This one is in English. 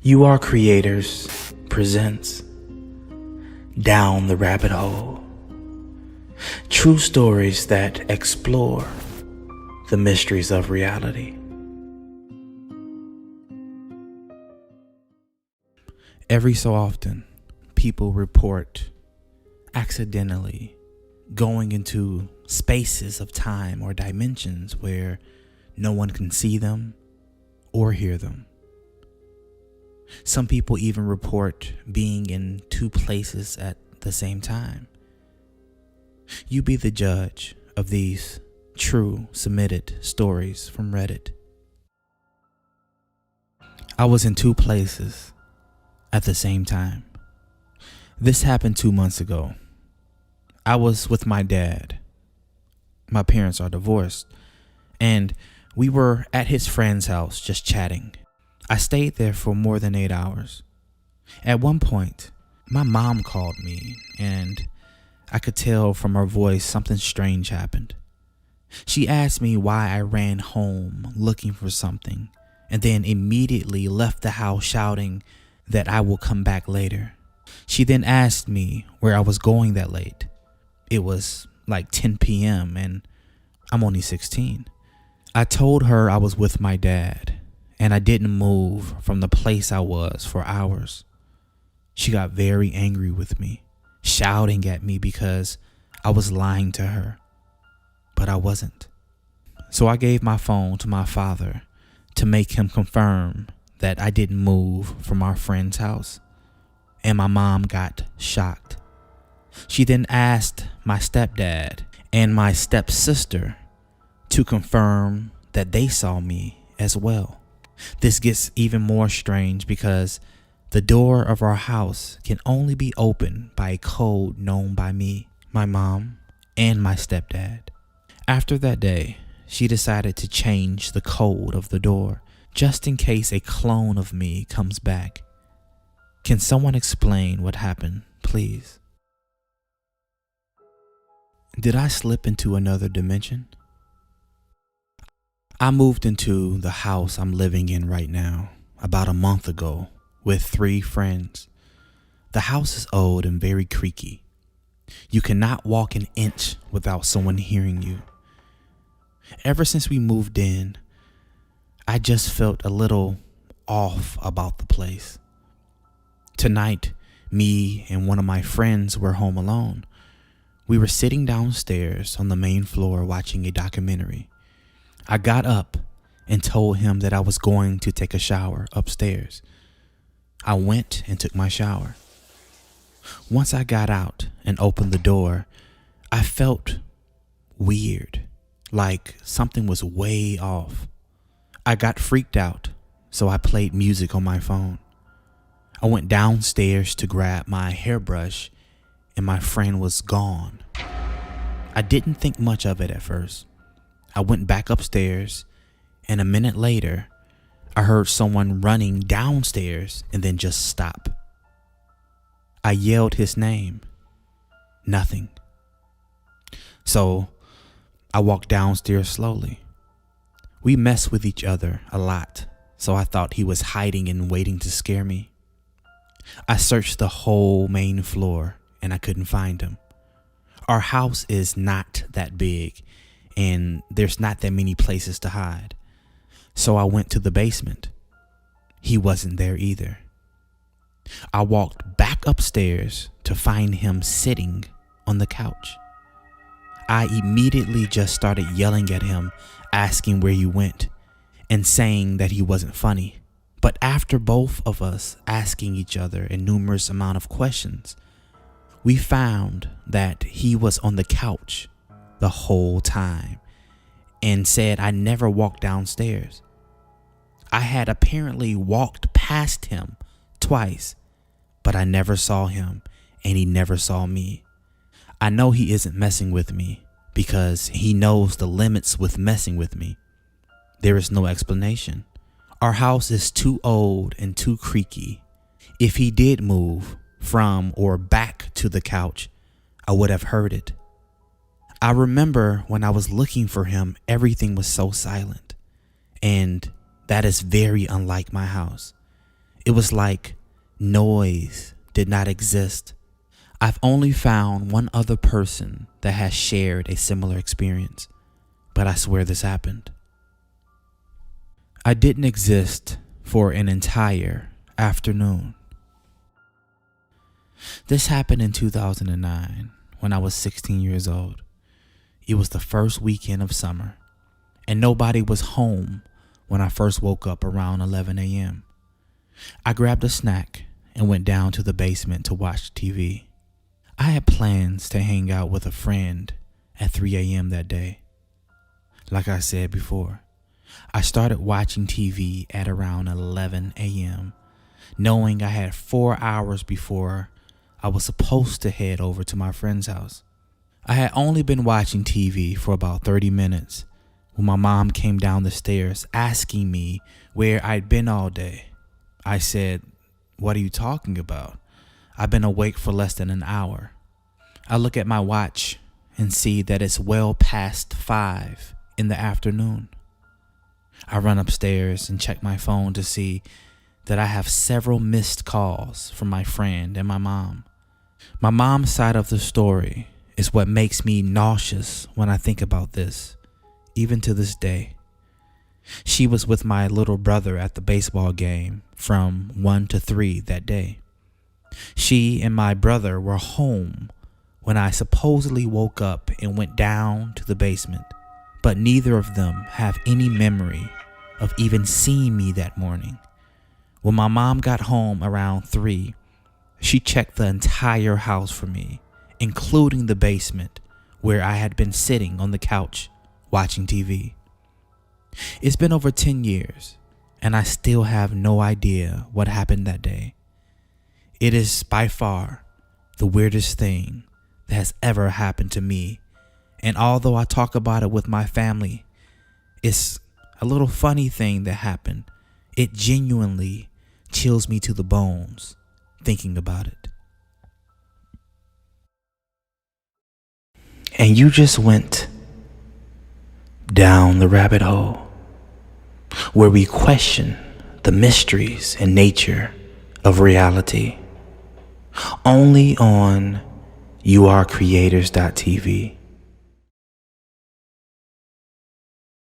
You Are Creators presents Down the Rabbit Hole. True stories that explore the mysteries of reality. Every so often, people report accidentally going into spaces of time or dimensions where no one can see them or hear them. Some people even report being in two places at the same time. You be the judge of these true submitted stories from Reddit. I was in two places at the same time. This happened 2 months ago. I was with my dad. My parents are divorced, and we were at his friend's house just chatting. I stayed there for more than 8 hours. At one point, my mom called me, and I could tell from her voice something strange happened. She asked me why I ran home looking for something, and then immediately left the house shouting that I will come back later. She then asked me where I was going that late. It was like 10 p.m. and I'm only 16. I told her I was with my dad, and I didn't move from the place I was for hours. She got very angry with me, shouting at me because I was lying to her, but I wasn't. So I gave my phone to my father to make him confirm that I didn't move from our friend's house, and my mom got shocked. She then asked my stepdad and my stepsister to confirm that they saw me as well. This gets even more strange because the door of our house can only be opened by a code known by me, my mom, and my stepdad. After that day, she decided to change the code of the door just in case a clone of me comes back. Can someone explain what happened, please? Did I slip into another dimension? I moved into the house I'm living in right now about a month ago with 3 friends. The house is old and very creaky. You cannot walk an inch without someone hearing you. Ever since we moved in, I just felt a little off about the place. Tonight, me and one of my friends were home alone. We were sitting downstairs on the main floor watching a documentary. I got up and told him that I was going to take a shower upstairs. I went and took my shower. Once I got out and opened the door, I felt weird, like something was way off. I got freaked out, so I played music on my phone. I went downstairs to grab my hairbrush, and my friend was gone. I didn't think much of it at first. I went back upstairs, and a minute later, I heard someone running downstairs and then just stop. I yelled his name. Nothing. So I walked downstairs slowly. We mess with each other a lot, so I thought he was hiding and waiting to scare me. I searched the whole main floor and I couldn't find him. Our house is not that big, and there's not that many places to hide. So I went to the basement. He wasn't there either. I walked back upstairs to find him sitting on the couch. I immediately just started yelling at him, asking where he went, and saying that he wasn't funny. But after both of us asking each other a numerous amount of questions, we found that he was on the couch the whole time and said I never walked downstairs. I had apparently walked past him twice, but I never saw him and he never saw me. I know he isn't messing with me because he knows the limits with messing with me. There is no explanation. Our house is too old and too creaky. If he did move from or back to the couch, I would have heard it. I remember when I was looking for him, everything was so silent, and that is very unlike my house. It was like noise did not exist. I've only found one other person that has shared a similar experience, but I swear this happened. I didn't exist for an entire afternoon. This happened in 2009 when I was 16 years old. It was the first weekend of summer, and nobody was home when I first woke up around 11 a.m. I grabbed a snack and went down to the basement to watch TV. I had plans to hang out with a friend at 3 a.m. that day. Like I said before, I started watching TV at around 11 a.m., knowing I had 4 hours before I was supposed to head over to my friend's house. I had only been watching TV for about 30 minutes when my mom came down the stairs asking me where I'd been all day. I said, "What are you talking about? I've been awake for less than an hour." I look at my watch and see that it's well past 5 in the afternoon. I run upstairs and check my phone to see that I have several missed calls from my friend and my mom. My mom's side of the story is what makes me nauseous when I think about this, even to this day. She was with my little brother at the baseball game from 1 to 3 that day. She and my brother were home when I supposedly woke up and went down to the basement, but neither of them have any memory of even seeing me that morning. When my mom got home around 3, she checked the entire house for me, including the basement where I had been sitting on the couch watching TV. It's been over 10 years, and I still have no idea what happened that day. It is by far the weirdest thing that has ever happened to me, and although I talk about it with my family, it's a little funny thing that happened. It genuinely chills me to the bones thinking about it. And you just went down the rabbit hole where we question the mysteries and nature of reality only on youarecreators.tv.